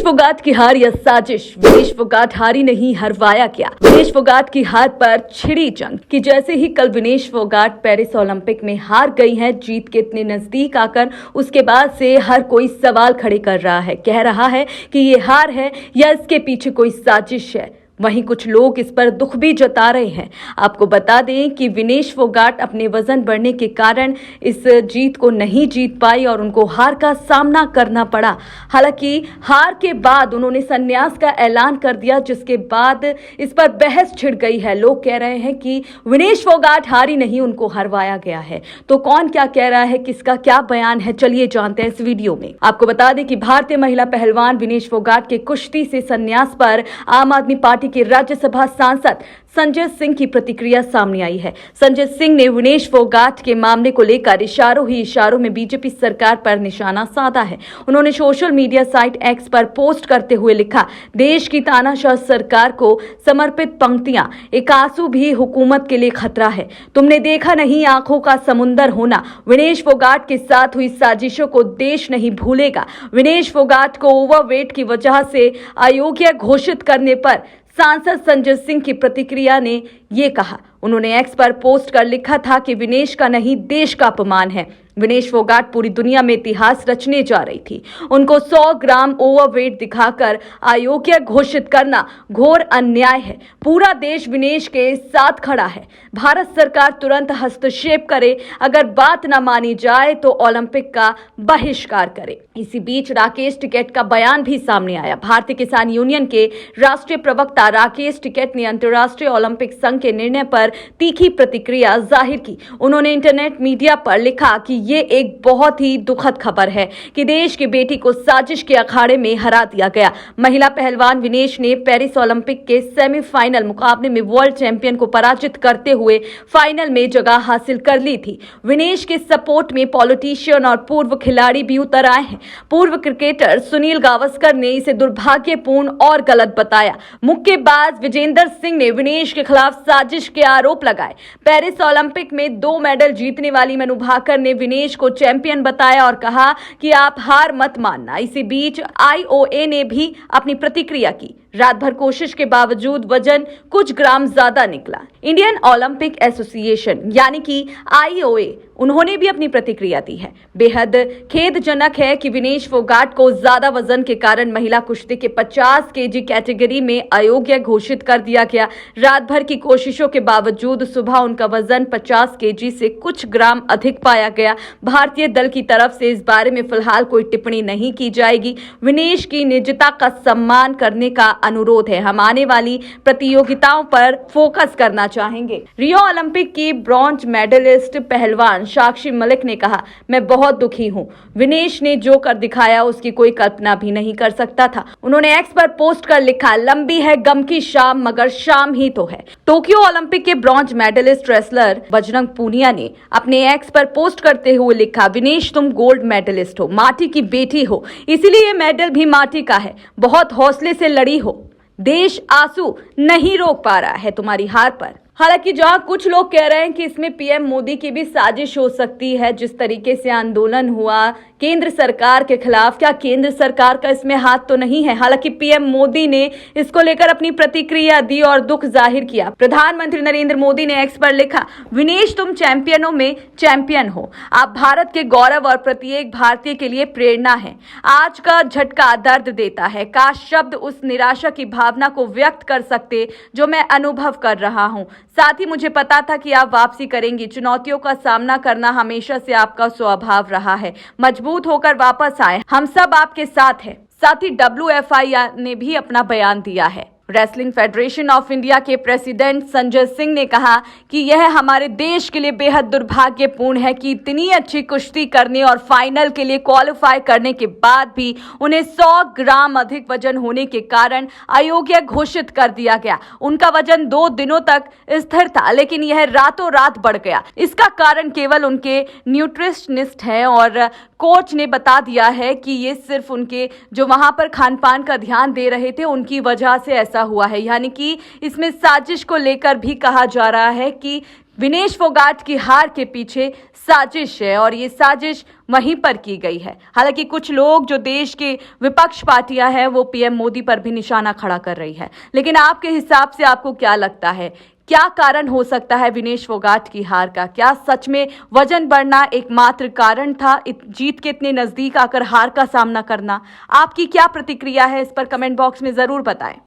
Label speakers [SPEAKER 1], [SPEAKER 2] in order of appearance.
[SPEAKER 1] फोगाट की हार या साजिश? विनेश फोगाट हारी नहीं, हरवाया क्या? विनेश फोगाट की हार पर छिड़ी जंग कि जैसे ही कल विनेश फोगाट पेरिस ओलंपिक में हार गई हैं, जीत के इतने नजदीक आकर उसके बाद से हर कोई सवाल खड़े कर रहा है, कह रहा है कि ये हार है या इसके पीछे कोई साजिश है। वहीं कुछ लोग इस पर दुख भी जता रहे हैं। आपको बता दें कि विनेश फोगाट अपने वजन बढ़ने के कारण इस जीत को नहीं जीत पाई और उनको हार का सामना करना पड़ा। हालांकि हार के बाद उन्होंने संन्यास का ऐलान कर दिया, जिसके बाद इस पर बहस छिड़ गई है। लोग कह रहे हैं कि विनेश फोगाट हारी नहीं, उनको हरवाया गया है। तो कौन क्या कह रहा है, किसका क्या बयान है, चलिए जानते हैं इस वीडियो में। आपको बता दें कि भारतीय महिला पहलवान विनेश फोगाट के कुश्ती से संन्यास पर आम आदमी पार्टी के राज्यसभा सांसद संजय सिंह की प्रतिक्रिया सामने आई है। संजय सिंह ने विनेश फोगाट के मामले को लेकर इशारों ही इशारों में बीजेपी सरकार पर निशाना साधा है। उन्होंने सोशल मीडिया साइट एक्स पर पोस्ट करते हुए लिखा, देश की तानाशाह सरकार को समर्पित पंक्तियां, एक आंसू भी हुकूमत के लिए खतरा है। तुमने देखा नहीं आंखों का समुंदर होना। विनेश फोगाट के साथ हुई साजिशों को देश नहीं भूलेगा। विनेश फोगाट को ओवरवेट की वजह से अयोग्य घोषित करने पर सांसद संजय सिंह की प्रतिक्रिया ने ये कहा। उन्होंने एक्स पर पोस्ट कर लिखा था कि विनेश का नहीं, देश का अपमान है। विनेश फोगाट पूरी दुनिया में इतिहास रचने जा रही थी। उनको 100 ग्राम ओवरवेट दिखाकर अयोग्य घोषित करना घोर अन्याय है। पूरा देश विनेश के साथ खड़ा है। भारत सरकार तुरंत हस्तक्षेप करे, अगर बात न मानी जाए तो ओलंपिक का बहिष्कार करे। इसी बीच राकेश टिकैत का बयान भी सामने आया। भारतीय किसान यूनियन के राष्ट्रीय प्रवक्ता राकेश टिकैत ने अंतर्राष्ट्रीय ओलंपिक संघ के निर्णय पर तीखी प्रतिक्रिया जाहिर की। उन्होंने इंटरनेट मीडिया पर लिखा कि ये एक बहुत ही दुखद खबर है कि देश की बेटी को साजिश के अखाड़े में हरा दिया गया। महिला पहलवान विनेश ने पेरिस ओलंपिक के सेमीफाइनल मुकाबले में वर्ल्ड चैंपियन को पराजित करते हुए फाइनल में जगह हासिल कर ली थी। विनेश के सपोर्ट में पॉलिटिशियन और पूर्व खिलाड़ी भी उतर आए हैं। पूर्व क्रिकेटर सुनील गावस्कर ने इसे दुर्भाग्यपूर्ण और गलत बताया। मुक्केबाज विजेंदर सिंह ने विनेश के खिलाफ साजिश के आरोप लगाए। पेरिस ओलंपिक में 2 मेडल जीतने वाली मनु भाकर ने विनेश को चैंपियन बताया और कहा कि आप हार मत मानना। इसी बीच आईओए ने भी अपनी प्रतिक्रिया की। रात भर कोशिश के बावजूद वजन कुछ ग्राम ज्यादा निकला। इंडियन ओलंपिक एसोसिएशन यानी कि आईओए, उन्होंने भी अपनी प्रतिक्रिया दी है। बेहद खेदजनक है कि विनेश फोगाट को ज्यादा वजन के कारण महिला कुश्ती के 50 केजी कैटेगरी में अयोग्य घोषित कर दिया गया। रात भर की कोशिशों के बावजूद सुबह उनका वजन 50 केजी से कुछ ग्राम अधिक पाया गया। भारतीय दल की तरफ से इस बारे में फिलहाल कोई टिप्पणी नहीं की जाएगी। विनेश की निजता का सम्मान करने का अनुरोध है। हम आने वाली प्रतियोगिताओं पर फोकस करना चाहेंगे। रियो ओलंपिक की ब्रॉन्ज मेडलिस्ट पहलवान साक्षी मलिक ने कहा, मैं बहुत दुखी हूं। विनेश ने जो कर दिखाया उसकी कोई कल्पना भी नहीं कर सकता था। उन्होंने एक्स पर पोस्ट कर लिखा, लंबी है गम की शाम मगर शाम ही तो है। टोक्यो ओलंपिक के bronze medallist wrestler Bajrang Punia ने अपने एक्स पर पोस्ट करते हुए लिखा, विनेश तुम गोल्ड मेडलिस्ट हो, माटी की बेटी हो, इसीलिए ये मेडल भी माटी का है। बहुत हौसले से लड़ी हो। देश आंसू नहीं रोक पा रहा है तुम्हारी हार पर। हालांकि जहां कुछ लोग कह रहे हैं कि इसमें पीएम मोदी की भी साजिश हो सकती है, जिस तरीके से आंदोलन हुआ केंद्र सरकार के खिलाफ, क्या केंद्र सरकार का इसमें हाथ तो नहीं है? हालांकि पीएम मोदी ने इसको लेकर अपनी प्रतिक्रिया दी और दुख जाहिर किया। प्रधानमंत्री नरेंद्र मोदी ने एक्स पर लिखा, विनेश तुम चैंपियनों में चैंपियन हो। आप भारत के गौरव और प्रत्येक भारतीय के लिए प्रेरणा है। आज का झटका दर्द देता है। काश शब्द उस निराशा की भावना को व्यक्त कर सकते जो मैं अनुभव कर रहा हूं। साथ ही मुझे पता था कि आप वापसी करेंगी। चुनौतियों का सामना करना हमेशा से आपका स्वभाव रहा है। मजबूत होकर वापस आए, हम सब आपके साथ हैं। साथ ही WFI ने भी अपना बयान दिया है। रेसलिंग फेडरेशन ऑफ इंडिया के प्रेसिडेंट संजय सिंह ने कहा कि यह हमारे देश के लिए बेहद दुर्भाग्यपूर्ण है कि इतनी अच्छी कुश्ती करने और फाइनल के लिए क्वालिफाई करने के बाद भी उन्हें 100 ग्राम अधिक वजन होने के कारण अयोग्य घोषित कर दिया गया। उनका वजन 2 दिनों तक स्थिर था, लेकिन यह रातों रात बढ़ गया। इसका कारण केवल उनके न्यूट्रिशनिस्ट हैं और कोच ने बता दिया है कि ये सिर्फ उनके जो वहां पर खान पान का ध्यान दे रहे थे उनकी वजह से ऐसा हुआ है। यानी कि इसमें साजिश को लेकर भी कहा जा रहा है कि विनेश फोगाट की हार के पीछे साजिश है और ये साजिश वहीं पर की गई है। हालांकि कुछ लोग जो देश के विपक्ष पार्टियां हैं वो पीएम मोदी पर भी निशाना खड़ा कर रही है, लेकिन आपके हिसाब से आपको क्या लगता है, क्या कारण हो सकता है विनेश फोगाट की हार का? क्या सच में वजन बढ़ना एकमात्र कारण था, जीत के इतने नजदीक आकर हार का सामना करना? आपकी क्या प्रतिक्रिया है, इस पर कमेंट बॉक्स में जरूर बताएं।